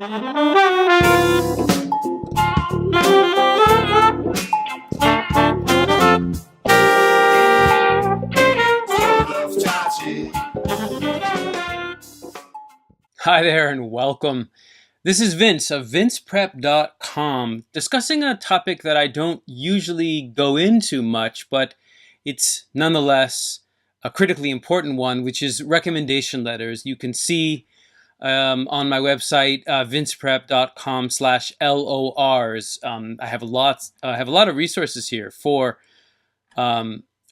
Hi there and welcome. This is Vince of vinceprep.com discussing a topic that I don't usually go into much, but it's nonetheless a critically important one, which is recommendation letters. You can see on my website, vinceprep.com/LORs. I have a lot of resources here for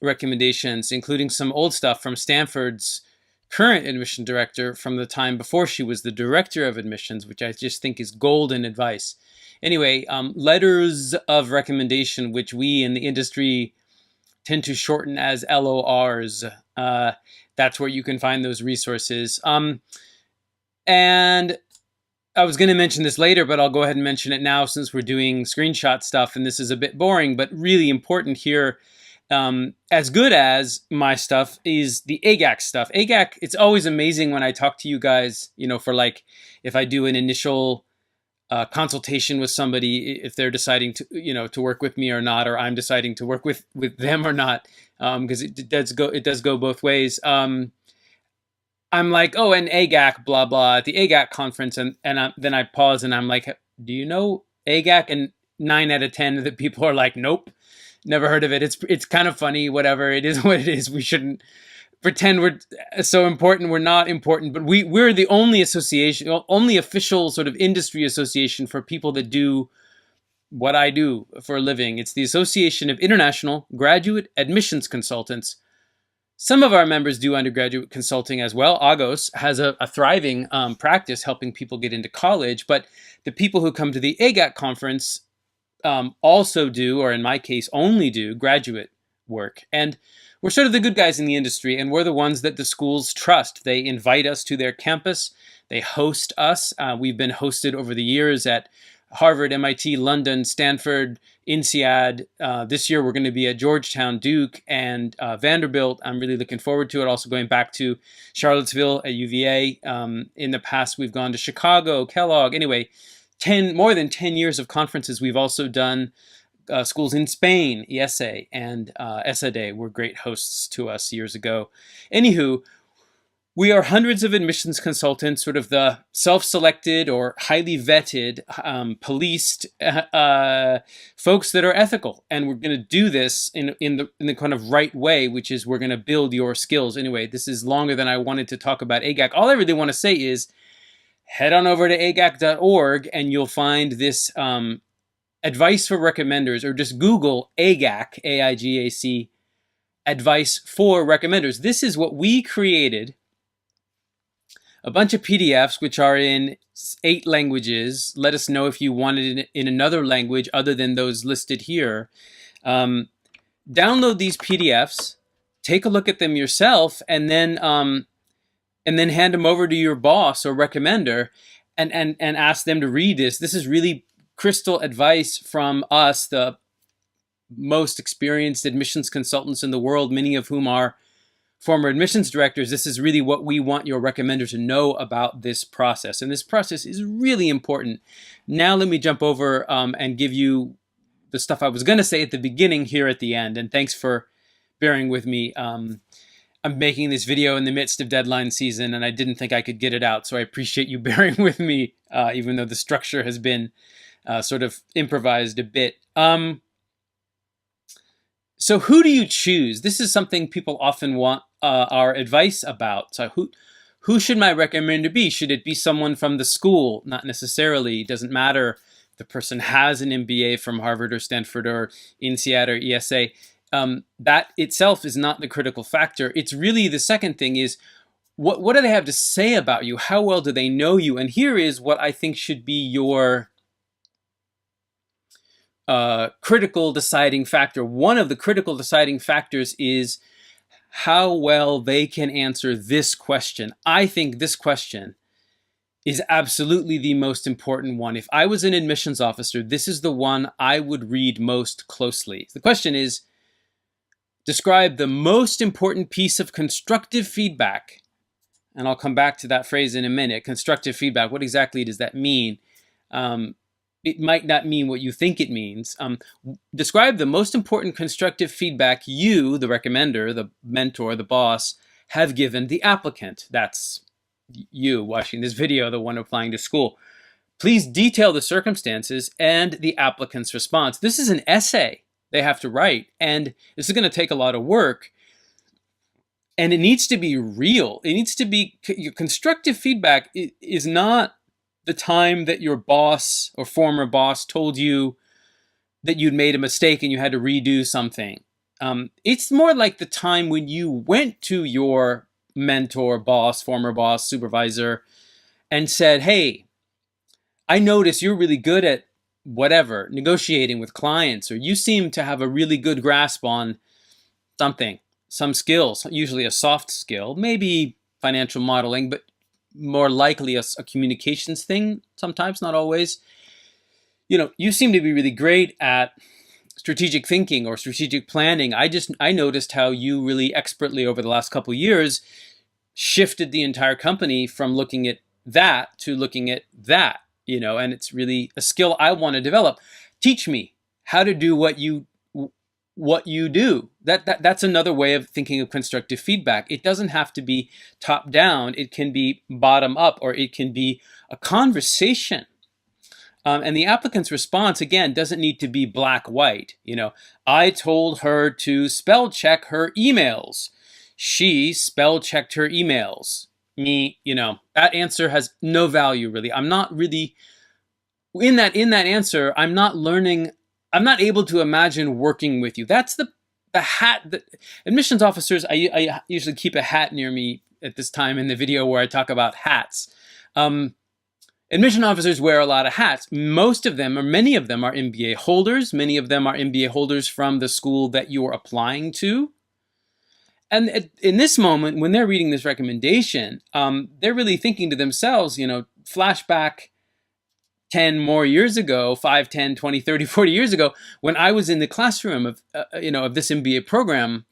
recommendations, including some old stuff from Stanford's current admission director from the time before she was the director of admissions, which I just think is golden advice. Anyway, letters of recommendation, which we in the industry tend to shorten as LORs. That's where you can find those resources. And I was going to mention this later, but I'll go ahead and mention it now since we're doing screenshot stuff, and this is a bit boring, but really important here. As good as my stuff is the AGAC stuff. AGAC, it's always amazing when I talk to you guys, for like, if I do an initial consultation with somebody, if they're deciding to, to work with me or not, or I'm deciding to work with them or not, because it does go both ways. I'm like, oh, and AGAC, blah, blah, at the AGAC conference. And then I pause and I'm like, do you know AGAC? And 9 out of 10 of the people are like, nope. Never heard of it. It's kind of funny, whatever. It is what it is. We shouldn't pretend we're so important. We're not important, but we're the only association, only official sort of industry association for people that do what I do for a living. It's the Association of International Graduate Admissions Consultants. Some of our members do undergraduate consulting as well. AGOS has a thriving practice helping people get into college, but the people who come to the AGAC conference also do, or in my case, only do graduate work. And we're sort of the good guys in the industry, and we're the ones that the schools trust. They invite us to their campus. They host us. We've been hosted over the years at Harvard, MIT, London, Stanford, INSEAD. This year, we're going to be at Georgetown, Duke, and Vanderbilt. I'm really looking forward to it. Also going back to Charlottesville at UVA. In the past, we've gone to Chicago, Kellogg. Anyway, more than 10 years of conferences. We've also done schools in Spain, ESA and ESADE were great hosts to us years ago. Anywho, we are hundreds of admissions consultants, sort of the self-selected or highly vetted, policed folks that are ethical. And we're going to do this in the kind of right way, which is we're going to build your skills. Anyway, this is longer than I wanted to talk about AGAC. All I really want to say is, head on over to agac.org and you'll find this advice for recommenders, or just Google AGAC, A-I-G-A-C, advice for recommenders. This is what we created, a bunch of PDFs which are in 8 languages. Let us know if you wanted it in another language other than those listed here. Download these PDFs, take a look at them yourself, and then hand them over to your boss or recommender and ask them to read this. This is really crystal advice from us, the most experienced admissions consultants in the world, many of whom are former admissions directors. This is really what we want your recommender to know about this process. And this process is really important. Now let me jump over and give you the stuff I was going to say at the beginning here at the end. And thanks for bearing with me. I'm making this video in the midst of deadline season, and I didn't think I could get it out. So I appreciate you bearing with me, even though the structure has been sort of improvised a bit. So who do you choose? This is something people often want our advice about. So who should my recommender be? Should it be someone from the school? Not necessarily. It doesn't matter if the person has an MBA from Harvard or Stanford or INSEAD or ESA. That itself is not the critical factor. It's really the second thing is, what do they have to say about you? How well do they know you? And here is what I think should be your critical deciding factor. One of the critical deciding factors is how well they can answer this question. I think this question is absolutely the most important one. If I was an admissions officer, this is the one I would read most closely. The question is, describe the most important piece of constructive feedback and I'll come back to that phrase in a minute. Constructive feedback. What exactly does that mean? It might not mean what you think it means. Describe the most important constructive feedback you, the recommender, the mentor, the boss, have given the applicant. That's you watching this video, the one applying to school. Please detail the circumstances and the applicant's response. This is an essay they have to write, and this is going to take a lot of work. And it needs to be real. It needs to be, your constructive feedback is not the time that your boss or former boss told you that you'd made a mistake and you had to redo something. It's more like the time when you went to your mentor, boss, former boss, supervisor, and said, hey, I notice you're really good at whatever, negotiating with clients, or you seem to have a really good grasp on something, some skills, usually a soft skill, maybe financial modeling, but more likely a communications thing sometimes, not always. You seem to be really great at strategic thinking or strategic planning. I noticed how you really expertly over the last couple of years shifted the entire company from looking at that to looking at that, and it's really a skill I want to develop. Teach me how to do what you do. That's another way of thinking of constructive feedback. It doesn't have to be top down. It can be bottom up, or it can be a conversation. And the applicant's response, again, doesn't need to be black-white. I told her to spell check her emails. She spell checked her emails. That answer has no value, really. I'm not really, in that answer, I'm not able to imagine working with you. That's the hat that admissions officers, I usually keep a hat near me at this time in the video where I talk about hats. Admission officers wear a lot of hats. Most of them, or many of them, are MBA holders. Many of them are MBA holders from the school that you're applying to. And in this moment, when they're reading this recommendation, they're really thinking to themselves, flashback 10 more years ago, 5, 10, 20, 30, 40 years ago, when I was in the classroom of this MBA program.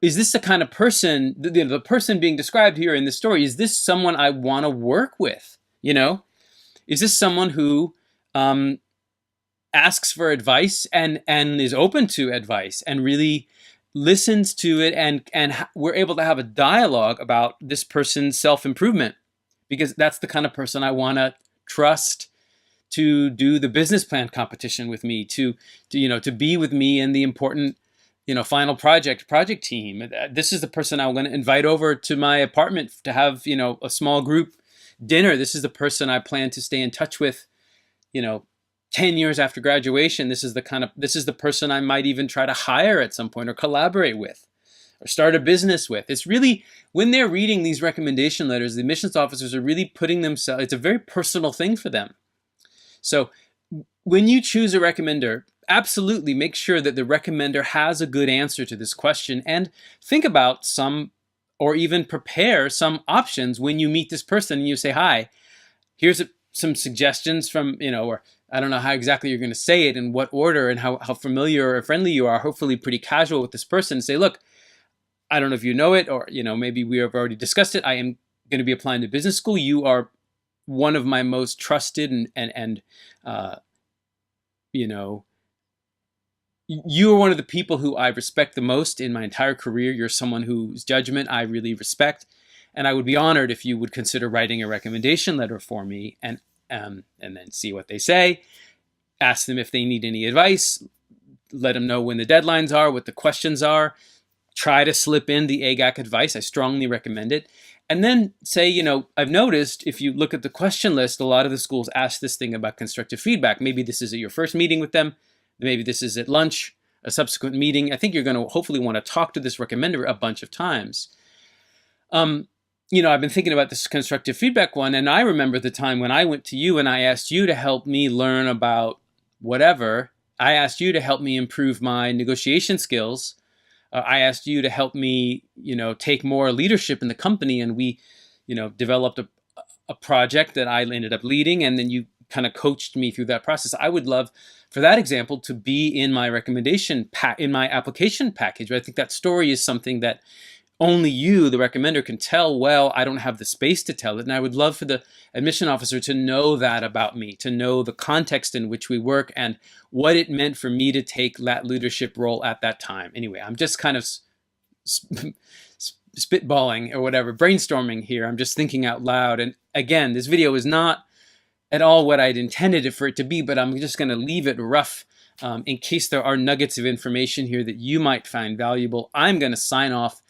Is this the kind of person, the person being described here in this story, is this someone I want to work with? Is this someone who asks for advice and is open to advice and really listens to it, and we're able to have a dialogue about this person's self-improvement? Because that's the kind of person I want to trust to do the business plan competition with me, to be with me in the important final project team. This is the person I'm going to invite over to my apartment to have a small group dinner. This is the person I plan to stay in touch with 10 years after graduation. This is the person I might even try to hire at some point, or collaborate with, or start a business with. It's really, when they're reading these recommendation letters, the admissions officers are really putting themselves, it's a very personal thing for them. So when you choose a recommender, absolutely make sure that the recommender has a good answer to this question, and think about some, or even prepare some options when you meet this person and you say, hi, here's some suggestions from, or I don't know how exactly you're going to say it, in what order, and how familiar or friendly you are, hopefully pretty casual with this person. Say, look, I don't know if you know it, or maybe we have already discussed it. I am going to be applying to business school. You are one of my most trusted and you are one of the people who I respect the most in my entire career. You're someone whose judgment I really respect, and I would be honored if you would consider writing a recommendation letter for me, and then see what they say. Ask them if they need any advice. Let them know when the deadlines are, what the questions are. Try to slip in the AGAC advice. I strongly recommend it. And then say, I've noticed if you look at the question list, a lot of the schools ask this thing about constructive feedback. Maybe this is at your first meeting with them. Maybe this is at lunch, a subsequent meeting. I think you're going to hopefully want to talk to this recommender a bunch of times. I've been thinking about this constructive feedback one, and I remember the time when I went to you and I asked you to help me learn about whatever. I asked you to help me improve my negotiation skills. I asked you to help me, take more leadership in the company, and we, developed a project that I ended up leading, and then you kind of coached me through that process. I would love for that example to be in my recommendation in my application package. But I think that story is something that only you, the recommender, can tell well. I don't have the space to tell it. And I would love for the admission officer to know that about me, to know the context in which we work and what it meant for me to take that leadership role at that time. Anyway, I'm just kind of spitballing or whatever, brainstorming here. I'm just thinking out loud. And again, this video is not at all what I'd intended it for it to be, but I'm just going to leave it rough in case there are nuggets of information here that you might find valuable. I'm going to sign off.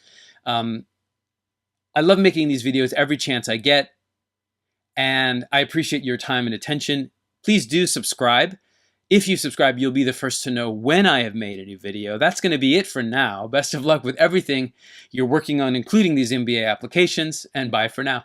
I love making these videos every chance I get, and I appreciate your time and attention. Please do subscribe. If you subscribe, you'll be the first to know when I have made a new video. That's going to be it for now. Best of luck with everything you're working on, including these MBA applications, and bye for now.